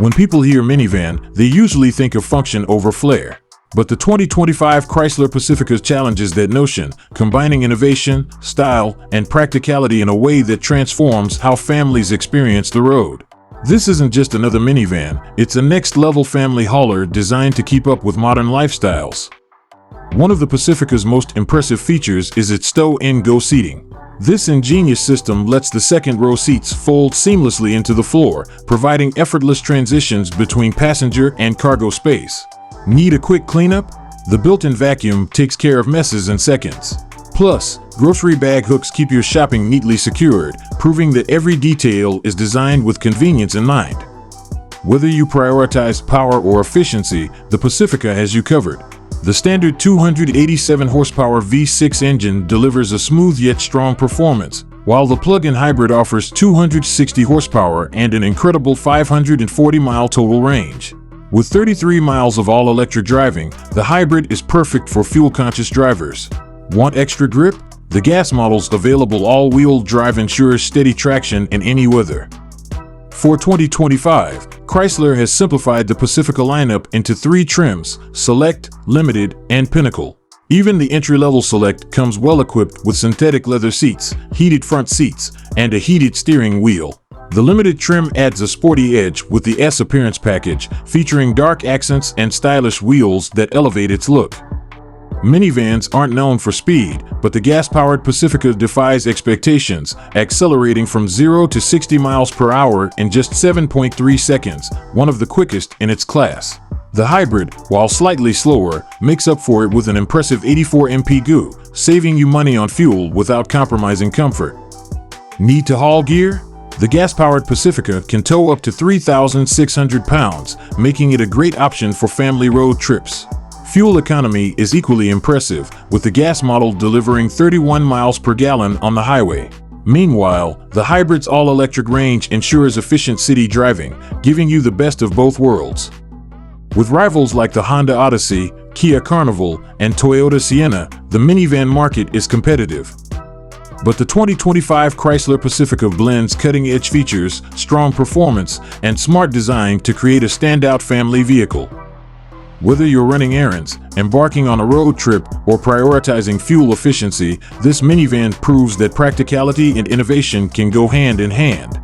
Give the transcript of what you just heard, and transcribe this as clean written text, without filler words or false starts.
When people hear minivan, they usually think of function over flair. But the 2025 Chrysler Pacifica challenges that notion, combining innovation, style, and practicality in a way that transforms how families experience the road. This isn't just another minivan, it's a next-level family hauler designed to keep up with modern lifestyles. One of the Pacifica's most impressive features is its Stow go seating. This ingenious system lets the second-row seats fold seamlessly into the floor, providing effortless transitions between passenger and cargo space. Need a quick cleanup? The built-in vacuum takes care of messes in seconds. Plus, grocery bag hooks keep your shopping neatly secured, proving that every detail is designed with convenience in mind. Whether you prioritize power or efficiency, the Pacifica has you covered. The standard 287 horsepower V6 engine delivers a smooth yet strong performance, while the plug-in hybrid offers 260 horsepower and an incredible 540-mile total range. With 33 miles of all-electric driving, the hybrid is perfect for fuel-conscious drivers. Want extra grip? The gas model's available all-wheel drive ensures steady traction in any weather. For 2025, Chrysler has simplified the Pacifica lineup into 3 trims: Select, Limited, and Pinnacle. Even the entry-level Select comes well-equipped with synthetic leather seats, heated front seats, and a heated steering wheel. The Limited trim adds a sporty edge with the S Appearance package, featuring dark accents and stylish wheels that elevate its look. Minivans aren't known for speed, but the gas-powered Pacifica defies expectations, accelerating from 0 to 60 miles per hour in just 7.3 seconds, one of the quickest in its class. The hybrid, while slightly slower, makes up for it with an impressive 84 mpg, saving you money on fuel without compromising comfort. Need to haul gear? The gas-powered Pacifica can tow up to 3,600 pounds, making it a great option for family road trips. Fuel economy is equally impressive, with the gas model delivering 31 miles per gallon on the highway. Meanwhile, the hybrid's all-electric range ensures efficient city driving, giving you the best of both worlds. With rivals like the Honda Odyssey, Kia Carnival, and Toyota Sienna, the minivan market is competitive. But the 2025 Chrysler Pacifica blends cutting-edge features, strong performance, and smart design to create a standout family vehicle. Whether you're running errands, embarking on a road trip, or prioritizing fuel efficiency, this minivan proves that practicality and innovation can go hand in hand.